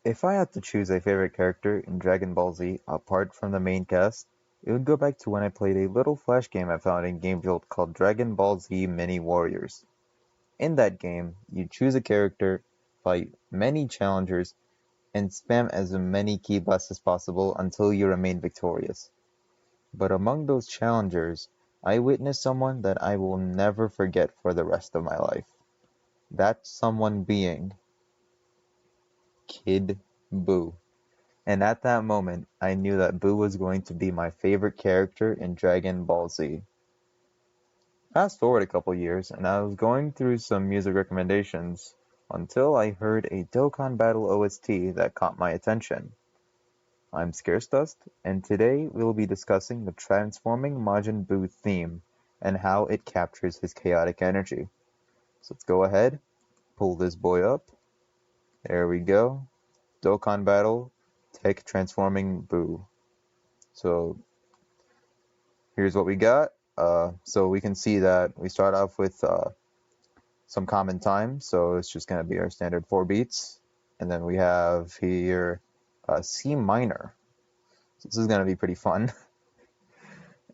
If I had to choose a favorite character in Dragon Ball Z apart from the main cast, it would go back to when I played a little flash game I found in Game Jolt called Dragon Ball Z Mini Warriors. In that game, you choose a character, fight many challengers, and spam as many key blasts as possible until you remain victorious. But among those challengers, I witnessed someone that I will never forget for the rest of my life. That someone being Kid Buu. And at that moment, I knew that Buu was going to be my favorite character in Dragon Ball Z. Fast forward a couple years, and I was going through some music recommendations until I heard a Dokkan Battle OST that caught my attention. I'm Scarce Dust, and today we'll be discussing the transforming Majin Buu theme and how it captures his chaotic energy. So let's go ahead, pull this boy up. There we go. Dokkan Battle, Tech Transforming Buu. So here's what we got. So we can see that we start off with some common time. So it's just going to be our standard 4 beats. And then we have here C minor. So this is going to be pretty fun.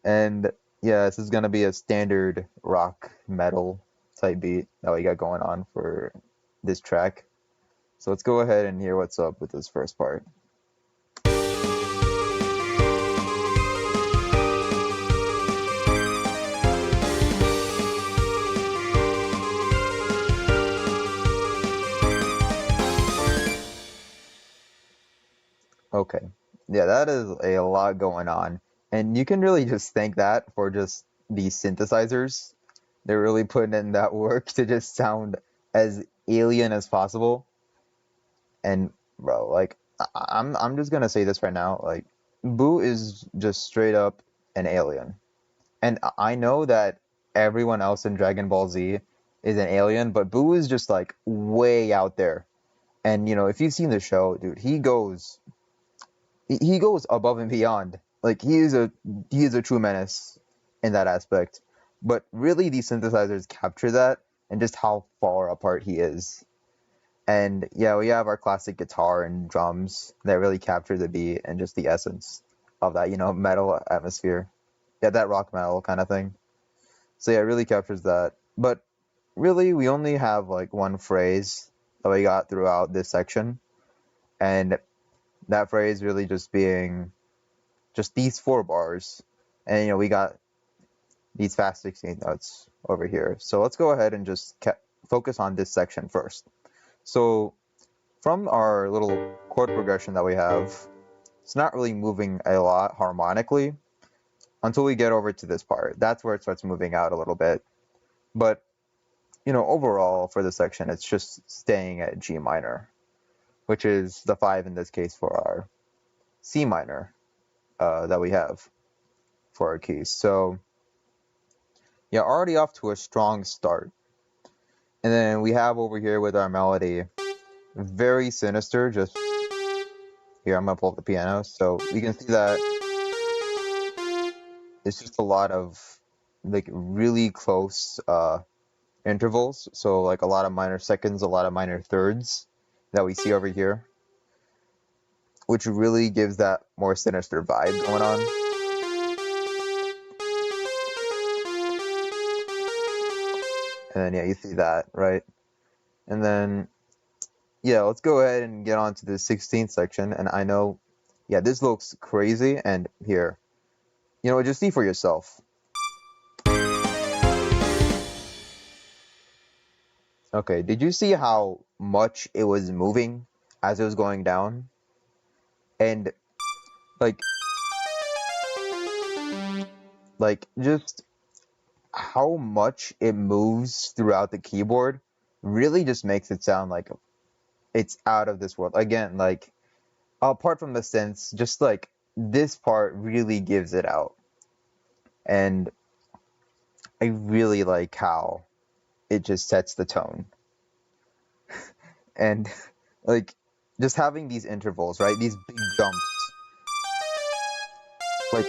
And yeah, this is going to be a standard rock metal type beat that we got going on for this track. So let's go ahead and hear what's up with this first part. Okay, yeah, that is a lot going on. And you can really just thank that for just these synthesizers. They're really putting in that work to just sound as alien as possible. And bro, like I'm just gonna say this right now, like Boo is just straight up an alien. And I know that everyone else in Dragon Ball Z is an alien, but Boo is just like way out there. And you know, if you've seen the show, dude, he goes above and beyond. Like he is a true menace in that aspect. But really, these synthesizers capture that and just how far apart he is. And yeah, we have our classic guitar and drums that really capture the beat and just the essence of that, you know, metal atmosphere. Yeah, that rock metal kind of thing. So yeah, it really captures that. But really, we only have like one phrase that we got throughout this section. And that phrase really just being just these 4 bars. And, you know, we got these fast 16 notes over here. So let's go ahead and just focus on this section first. So from our little chord progression that we have, it's not really moving a lot harmonically until we get over to this part. That's where it starts moving out a little bit. But, you know, overall for this section, it's just staying at G minor, which is the 5 in this case for our C minor that we have for our keys. So yeah, already off to a strong start. And then we have over here with our melody, very sinister, just here, I'm gonna pull up the piano. So you can see that it's just a lot of like really close intervals. So like a lot of minor seconds, a lot of minor thirds that we see over here, which really gives that more sinister vibe going on. And then yeah, you see that, right? And then yeah, let's go ahead and get on to the 16th section. And I know, yeah, this looks crazy. And here, you know, just see for yourself. Okay, did you see how much it was moving as it was going down? And like just how much it moves throughout the keyboard really just makes it sound like it's out of this world. Again, like apart from the synths, just like this part really gives it out. And I really like how it just sets the tone. And like just having these intervals, right? These big jumps. Like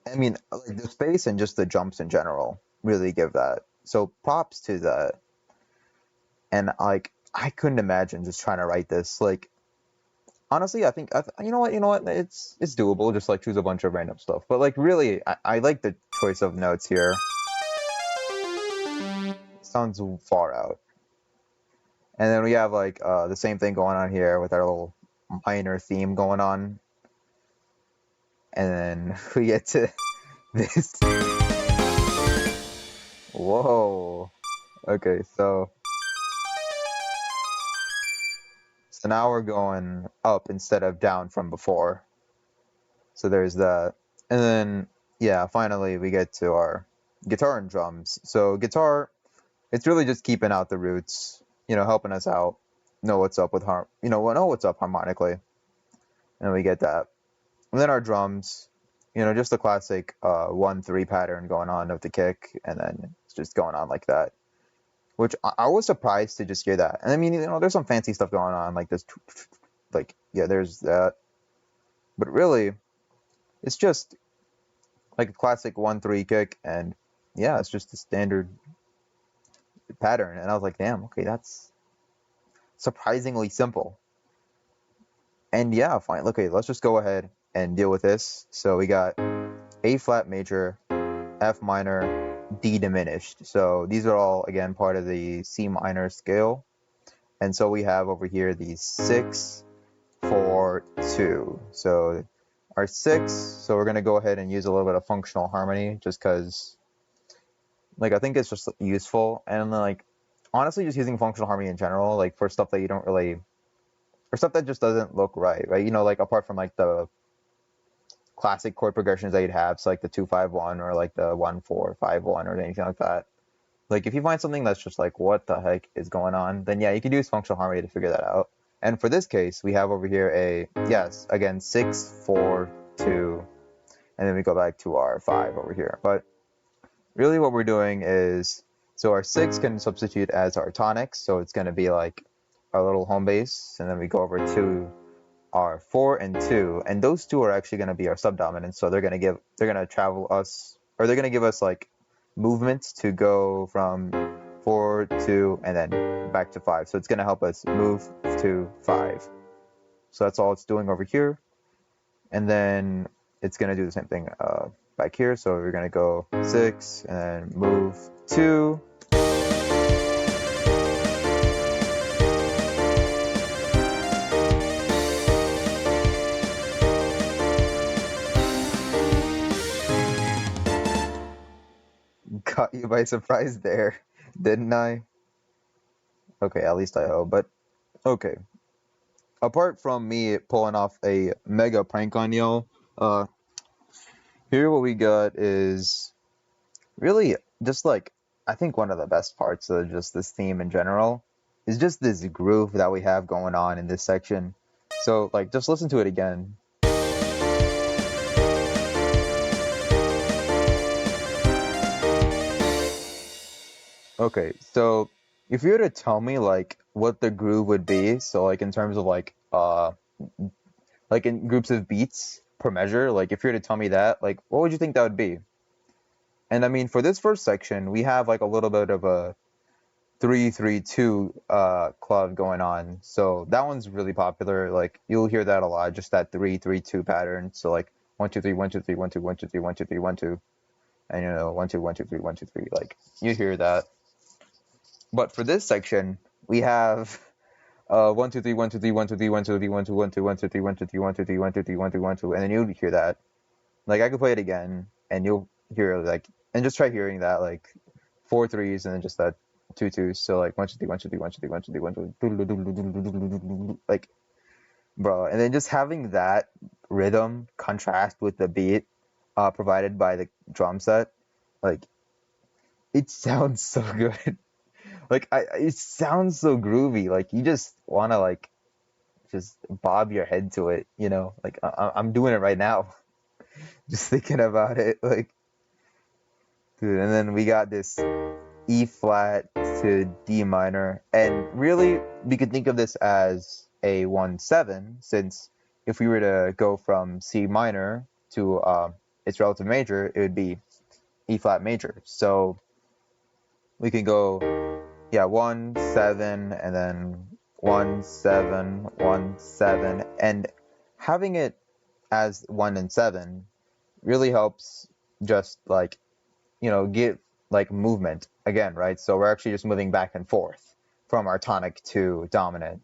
I mean, like the space and just the jumps in general really give that. So props to that. And like I couldn't imagine just trying to write this. Like, honestly, I think you know what, it's doable. Just like choose a bunch of random stuff. But like, really, I like the choice of notes here. Sounds far out. And then we have like the same thing going on here with our little minor theme going on. And then we get to this. Whoa. Okay, so now we're going up instead of down from before. So there's that. And then, yeah, finally we get to our guitar and drums. So guitar, it's really just keeping out the roots, helping us out, know what's up with know what's up harmonically. And we get that. And then our drums, just the classic 1-3 pattern going on of the kick, and then it's just going on like that. Which I was surprised to just hear that. And I mean, there's some fancy stuff going on, like this, like, yeah, there's that. But really, it's just like a classic 1-3 kick, and yeah, it's just a standard pattern. And I was like, damn, okay, that's surprisingly simple. And yeah, fine. Okay, let's just go ahead and deal with this. So we got A flat major, F minor, D diminished. So these are all, again, part of the C minor scale. And so we have over here these 6, 4, 2. So our 6, so we're going to go ahead and use a little bit of functional harmony just because, like, I think it's just useful. And, like, honestly, just using functional harmony in general, like, for stuff that you don't really, for stuff that just doesn't look right? Like, apart from, like, the classic chord progressions that you'd have, so like the 2-5-1 or like the 1-4-5-1 or anything like that. Like if you find something that's just like, what the heck is going on, then yeah, you could use functional harmony to figure that out. And for this case, we have over here again, 6, 4, 2, and then we go back to our 5 over here. But really what we're doing is, so our 6 can substitute as our tonics, so it's going to be like our little home bass, and then we go over to are 4 and 2, and those two are actually going to be our subdominants. So they're going to give us like movements to go from 4, 2, and then back to 5. So it's going to help us move to 5. So that's all it's doing over here. And then it's going to do the same thing back here. So we're going to go 6 and then move 2. Caught you by surprise there, didn't I? Okay, at least I hope. But okay, apart from me pulling off a mega prank on y'all, here what we got is really just like, I think one of the best parts of just this theme in general is just this groove that we have going on in this section. So like, just listen to it again. Okay, so if you were to tell me like what the groove would be, so like in terms of like in groups of beats per measure, like if you were to tell me that, like what would you think that would be? And I mean, for this first section, we have like a little bit of a 3-3-2 club going on. So that one's really popular. Like you'll hear that a lot, just that 3-3-2 pattern. So like 1 2 3 1 2 3 1 2 1 2 3 1 2 3 1 2, and 1 2 1 2 3 1 2 3. Like you hear that. But for this section, we have 1 2 3 1 2 3 1 2 3 1 2 3 1 2 1 2 1 2 3 1 2 3 1 2 3 1 2 3 1 2 1 2, and then you'll hear that. Like I could play it again, and you'll hear like, and just try hearing that like 4 3s and then just that 2 2s. So like 1 2 3 1 2 3 1 2 3 1 2 3 1 2, like, bro. And then just having that rhythm contrast with the beat provided by the drum set, like it sounds so good. Like it sounds so groovy. Like you just want to like just bob your head to it, Like I'm doing it right now, just thinking about it. Like, dude. And then we got this E flat to D minor, and really we could think of this as a 1-7, since if we were to go from C minor to its relative major, it would be E flat major. So we can go. yeah, 1 7 and then 1 7 1 7, and having it as 1 and 7 really helps just like, you know, give like movement again, right? So we're actually just moving back and forth from our tonic to dominant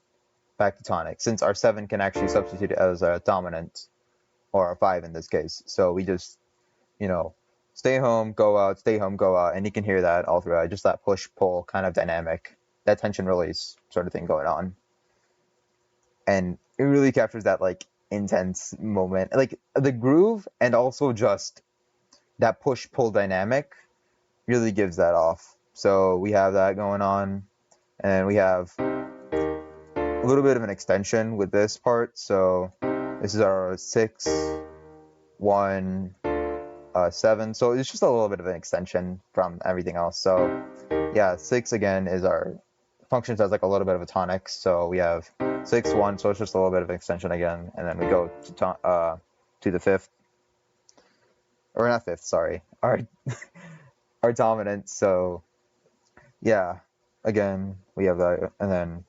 back to tonic, since our 7 can actually substitute as a dominant, or a 5 in this case. So we just, you know, stay home, go out, stay home, go out, and you can hear that all throughout, just that push-pull kind of dynamic, that tension release sort of thing going on. And it really captures that like intense moment, like the groove, and also just that push-pull dynamic really gives that off. So we have that going on, and we have a little bit of an extension with this part. So this is our 6 1 7, so it's just a little bit of an extension from everything else. So yeah, 6 again is our functions as like a little bit of a tonic, so we have 6 1, so it's just a little bit of extension again, and then we go to the 5th, or not 5th, sorry, our our dominant. So yeah, again we have that, and then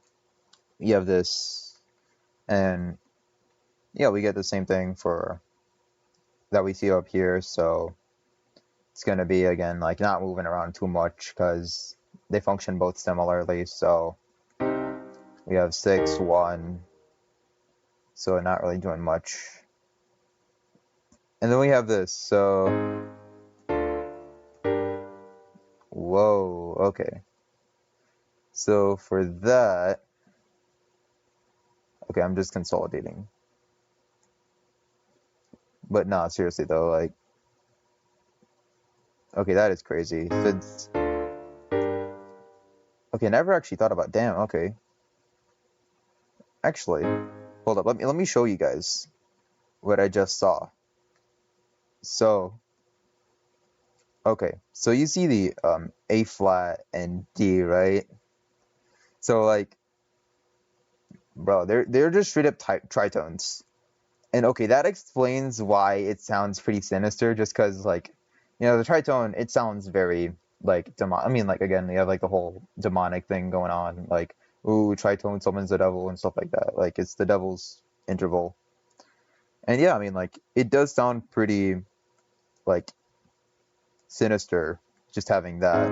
you have this, and yeah, we get the same thing for that we see up here. So it's going to be, again, like not moving around too much because they function both similarly. So we have 6 1, so not really doing much. And then we have this, so whoa, okay. So for that, okay, I'm just consolidating. But no, seriously though, like, okay, that is crazy. Since, okay, never actually thought about, damn, okay. Actually, hold up, let me show you guys what I just saw. So, okay, so you see the A flat and D, right? So like, bro, they're just straight up tritones. And okay, that explains why it sounds pretty sinister, just because, like, you know, the tritone, it sounds very like I mean, like, again, you have like the whole demonic thing going on, like, ooh, tritone summons the devil and stuff like that. Like, it's the devil's interval. And yeah, I mean, like, it does sound pretty like sinister just having that.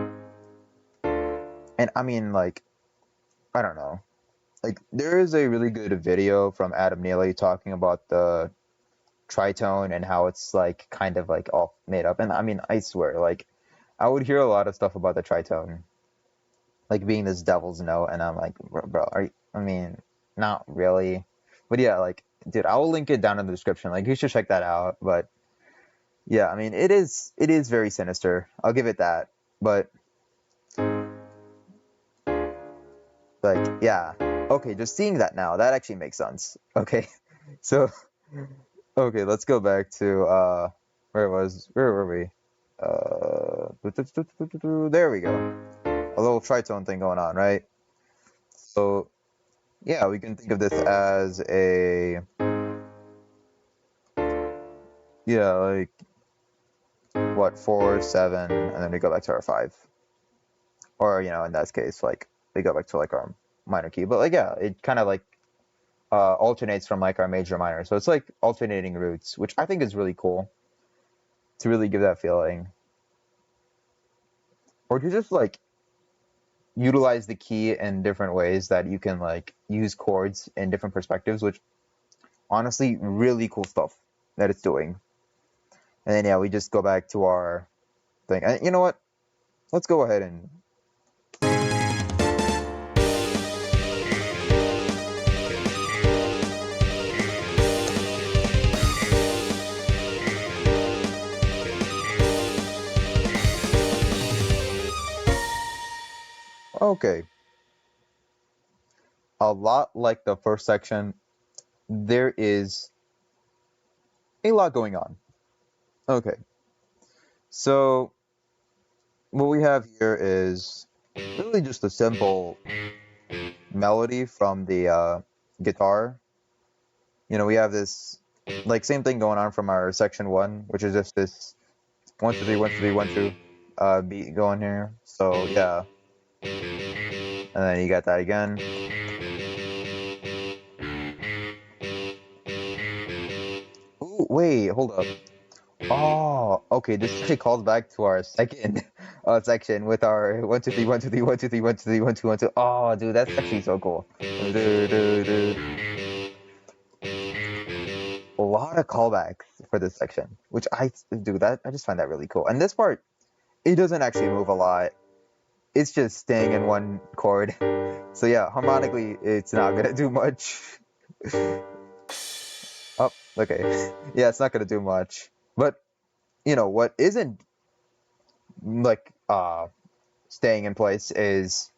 And I mean, like, I don't know. Like, there is a really good video from Adam Neely talking about the tritone and how it's like kind of like all made up. And I mean, I swear, like, I would hear a lot of stuff about the tritone like being this devil's note, and I'm like, bro, are you, I mean, not really. But yeah, like, dude, I will link it down in the description. Like, you should check that out. But yeah, I mean, it is very sinister. I'll give it that. But like, yeah. Okay, just seeing that now, that actually makes sense. Okay. So okay, let's go back to where were we? There we go. A little tritone thing going on, right? So yeah, we can think of this as a, yeah, like, what, 4 7, and then we go back to our 5, or, you know, in that case, like, we go back to like our minor key. But like, yeah, it kind of like alternates from like our major minor, so it's like alternating roots, which I think is really cool to really give that feeling, or to just like utilize the key in different ways that you can like use chords in different perspectives, which honestly, really cool stuff that it's doing. And then yeah, we just go back to our thing, and you know what, let's go ahead and okay, a lot like the first section, there is a lot going on. Okay, so what we have here is really just a simple melody from the guitar. You know, we have this like same thing going on from our section 1, which is just this 1 2 3 1 2 3 1 2 beat going here. So yeah, And then you got that again. Ooh, wait, hold up. Oh, okay. This actually calls back to our second section with our 1 2 3 1 2 3 1 2 3 1 2 3 1 2 1 2. Oh, dude, that's actually so cool. Dude. A lot of callbacks for this section, which I do that. I just find that really cool. And this part, it doesn't actually move a lot. It's just staying in one chord. So yeah, harmonically, it's not gonna do much. Oh, okay. Yeah, it's not gonna do much. But you know what isn't like staying in place is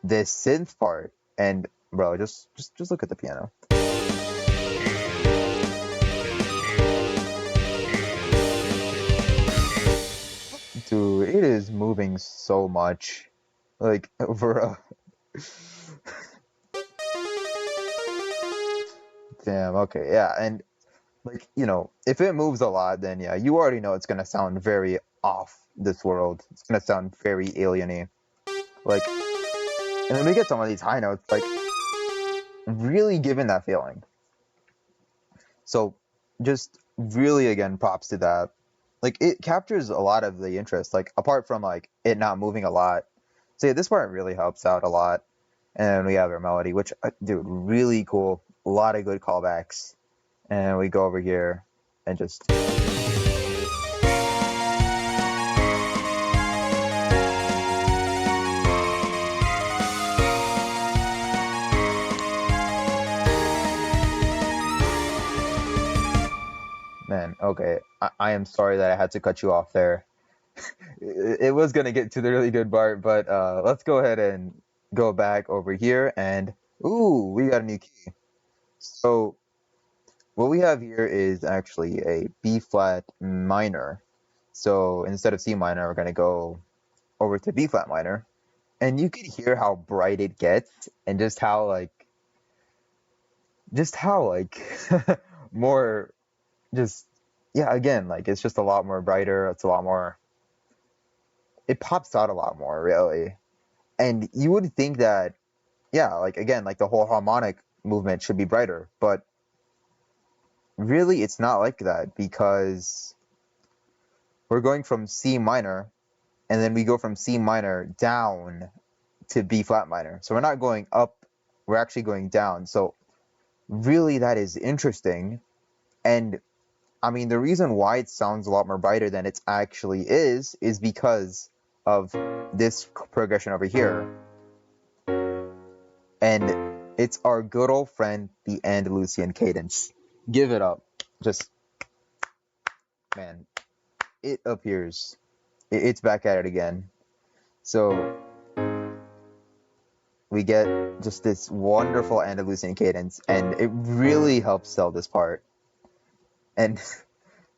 this synth part. And bro, just look at the piano. Dude, it is moving so much. Like over a damn, okay, yeah, and like, you know, if it moves a lot, then yeah, you already know it's gonna sound very off this world. It's gonna sound very alieny. Like, and when we get some of these high notes, like, really giving that feeling. So, just really, again, props to that. Like, it captures a lot of the interest, like, apart from, like, it not moving a lot. So, yeah, this part really helps out a lot. And we have our melody, which, dude, really cool. A lot of good callbacks. And we go over here and just... Man, okay. I am sorry that I had to cut you off there. It was gonna get to the really good part, but let's go ahead and go back over here and ooh, we got a new key. So what we have here is actually a B flat minor. So instead of C minor, we're gonna go over to B flat minor, and you can hear how bright it gets and just how like more just yeah, again, like it's just a lot more brighter. It's a lot more, it pops out a lot more, really. And you would think that, yeah, like again, like the whole harmonic movement should be brighter, but really it's not like that because we're going from C minor and then we go from C minor down to B flat minor. So we're not going up, we're actually going down. So really that is interesting. And I mean, the reason why it sounds a lot more brighter than it actually is because of this progression over here. And it's our good old friend, the Andalusian cadence. Give it up. Just, man, it appears. It's back at it again. So we get just this wonderful Andalusian cadence, and it really helps sell this part. And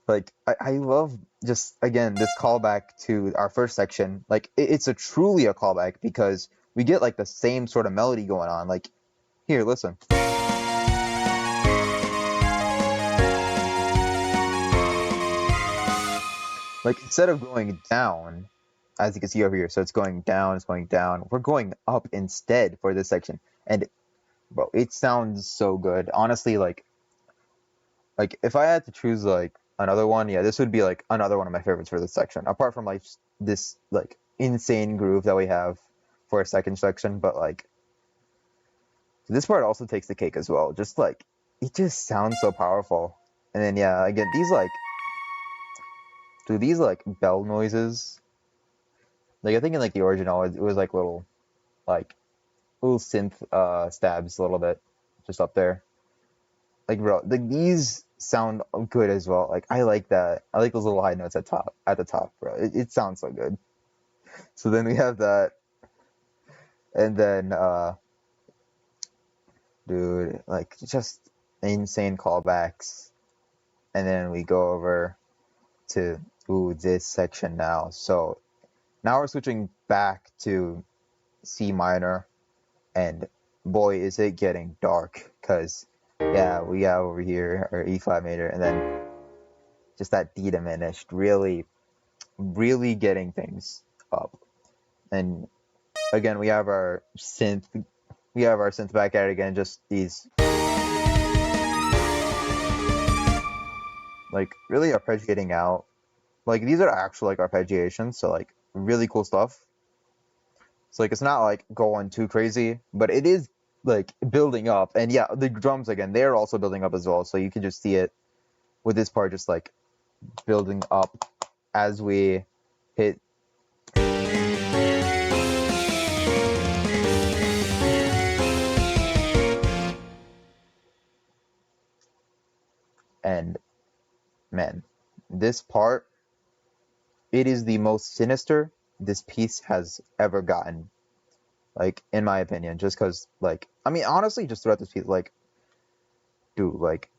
like, I love just, again, this callback to our first section. Like, it's truly a callback because we get like the same sort of melody going on. Like, here, listen. Like, instead of going down, as you can see over here, so it's going down, we're going up instead for this section. And, bro, it sounds so good. Honestly, like if I had to choose, like, another one, yeah, this would be, like, another one of my favorites for this section. Apart from, like, this, like, insane groove that we have for a second section, but, like, this part also takes the cake as well. Just, like, it just sounds so powerful. And then, yeah, again, these, like, dude, these, like, bell noises, like, I think in, like, the original, it was, like, little synth stabs a little bit just up there. Like, bro, like, these sound good as well. Like, I like that. I like those little high notes at the top, bro. It sounds so good. So then we have that. And then, dude, like, just insane callbacks. And then we go over to, ooh, this section now. So now we're switching back to C minor. And boy, is it getting dark. Because, yeah, we have over here our E flat major. And then just that D diminished. Really, really getting things up. And again, we have our synth. We have our synth back at it again. Just these like really arpeggiating out. Like these are actual like arpeggiations, so like really cool stuff. So like it's not like going too crazy, but it is like building up. And yeah, the drums again, they're also building up as well. So you can just see it with this part just like building up as we hit. And man, this part, it is the most sinister this piece has ever gotten. Like in my opinion, just because like I mean honestly, just throughout this piece, like dude, like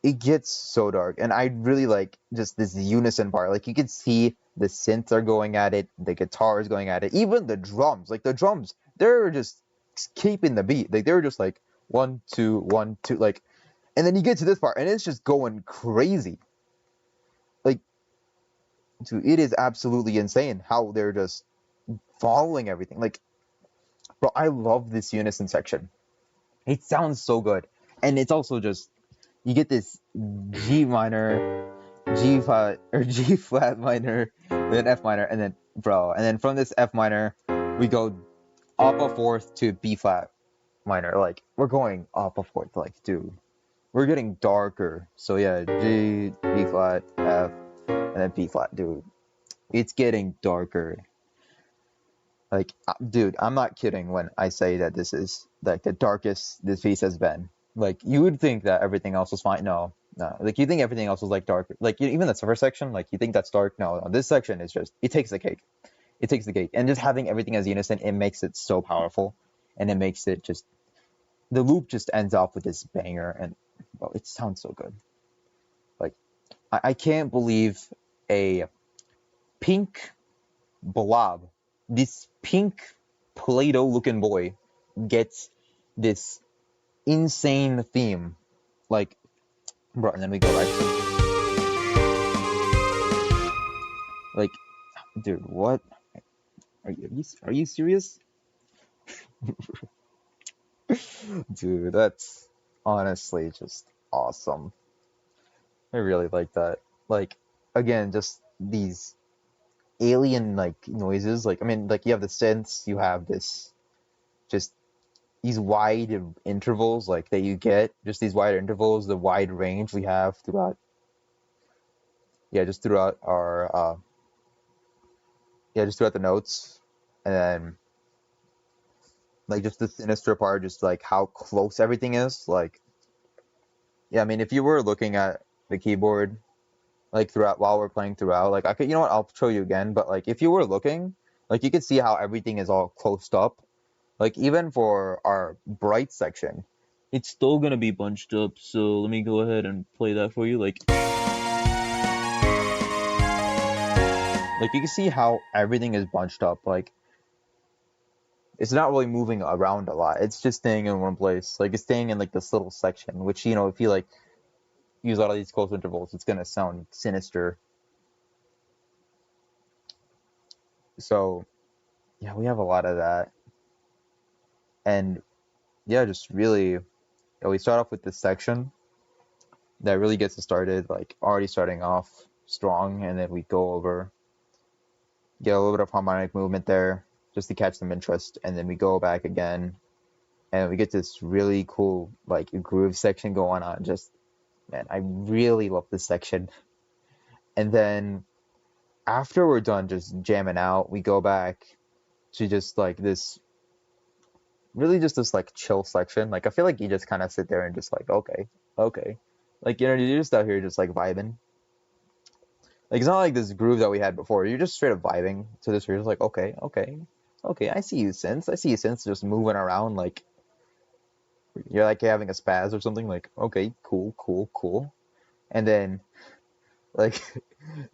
it gets so dark, and I really like just this unison part. Like you can see the synths are going at it, the guitar is going at it, even the drums. Like the drums, they're just keeping the beat. Like they're just like 1 2 1 2, like, and then you get to this part, and it's just going crazy. Like, dude, it is absolutely insane how they're just following everything. Like, bro, I love this unison section. It sounds so good, and it's also just you get this G minor, G flat or G flat minor, then F minor, and then and then from this F minor, we go up a fourth to B flat minor. Like we're going up a fourth. Like dude, we're getting darker. So yeah, G, B flat, F, and then B flat. Dude, it's getting darker. Like dude, I'm not kidding when I say that this is like the darkest this piece has been. Like you would think that everything else was fine. No, no. Like you think everything else was like dark. Like even the first section, like you think that's dark. No, no. This section is just it takes the cake. It takes the cake. And just having everything as unison, it makes it so powerful, and it makes it just the loop just ends off with this banger, and well, it sounds so good. Like I can't believe a pink blob, this pink Play-Doh looking boy gets this insane theme. Like, bro, and then we go back to, like, dude, what? Are you serious? Dude, that's honestly just awesome. I really like that. Like, again, just these alien like noises. Like, I mean, like you have the synths, you have this just these wide intervals like that you get, just these wide intervals, the wide range we have throughout, yeah, just throughout our yeah, just throughout the notes. And then like just the sinister part, just like how close everything is. Like yeah, I mean if you were looking at the keyboard like throughout while we're playing throughout, like I could, you know what, I'll show you again, but like if you were looking, like you could see how everything is all closed up. Like even for our bright section, it's still gonna be bunched up. So let me go ahead and play that for you. Like you can see how everything is bunched up. Like it's not really moving around a lot. It's just staying in one place. Like it's staying in like this little section, which you know if you like use a lot of these close intervals, it's gonna sound sinister. So yeah, we have a lot of that, and yeah, just really, we start off with this section that really gets us started, like already starting off strong, and then we go over, get a little bit of harmonic movement there just to catch some interest, and then we go back again, and we get this really cool like groove section going on. Just man, I really love this section. And then after we're done just jamming out, we go back to just like this really just this like chill section. Like I feel like you just kind of sit there and just like okay, like you know you're just out here just like vibing. Like it's not like this groove that we had before. You're just straight up vibing to this. You're just like okay, I see you synths just moving around like you're like having a spaz or something. Like okay, cool. And then like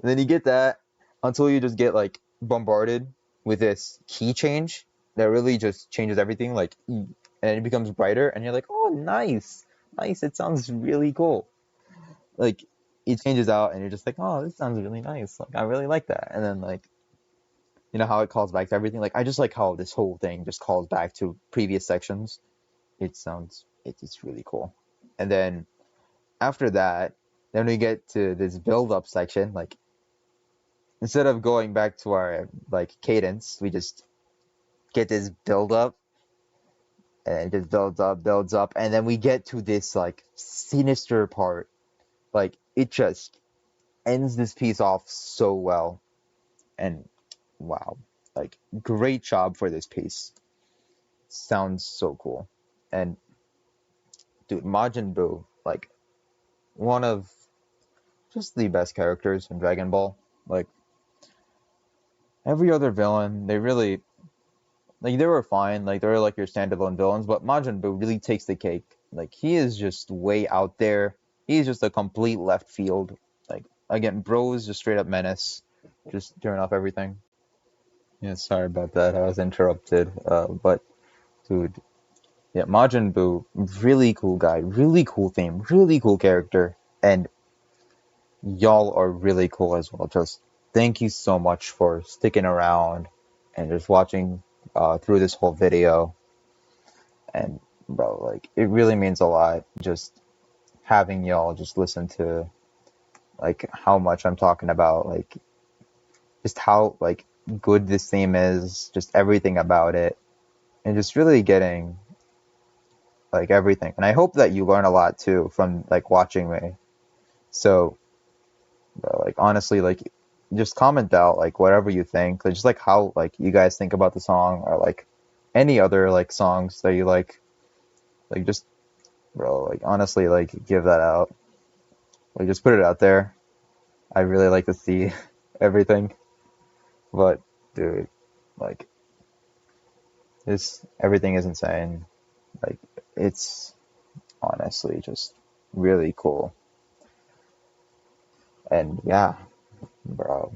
then you get that until you just get like bombarded with this key change that really just changes everything. Like and it becomes brighter, and you're like, oh nice. It sounds really cool. Like it changes out, and you're just like, oh, this sounds really nice. Like I really like that. And then like You know how it calls back to everything? Like, I just like how this whole thing just calls back to previous sections. It's really cool. And then after that, then we get to this build up section. Like, instead of going back to our like cadence, we just get this build up, and it just builds up, and then we get to this like sinister part. Like, it just ends this piece off so well. And wow, like, great job for this piece. Sounds so cool. And dude, Majin Buu, like, one of just the best characters in Dragon Ball. Like, every other villain, they really, like, they were fine. Like, they were like your standalone villains, but Majin Buu really takes the cake. Like, he is just way out there. He's just a complete left field. Like, again, bro is just straight up menace. Just turn off everything. Yeah, sorry about that. I was interrupted. But dude, yeah, Majin Buu, really cool guy, really cool theme, really cool character, and y'all are really cool as well. Just thank you so much for sticking around and just watching through this whole video. And bro, like, it really means a lot just having y'all just listen to like how much I'm talking about, like just how like good this theme is, just everything about it, and just really getting like everything. And I hope that you learn a lot too from like watching me. So, like, honestly, like, just comment out like whatever you think, like, just like how like you guys think about the song, or like any other like songs that you like just bro, like, honestly, like, give that out, like, just put it out there. I really like to see everything, but dude, like, this everything is insane. Like, it's honestly just really cool. And yeah, bro,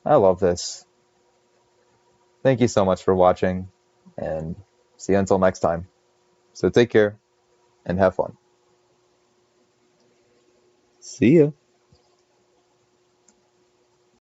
I love this. Thank you so much for watching, and see you until next time. So take care and have fun. See ya.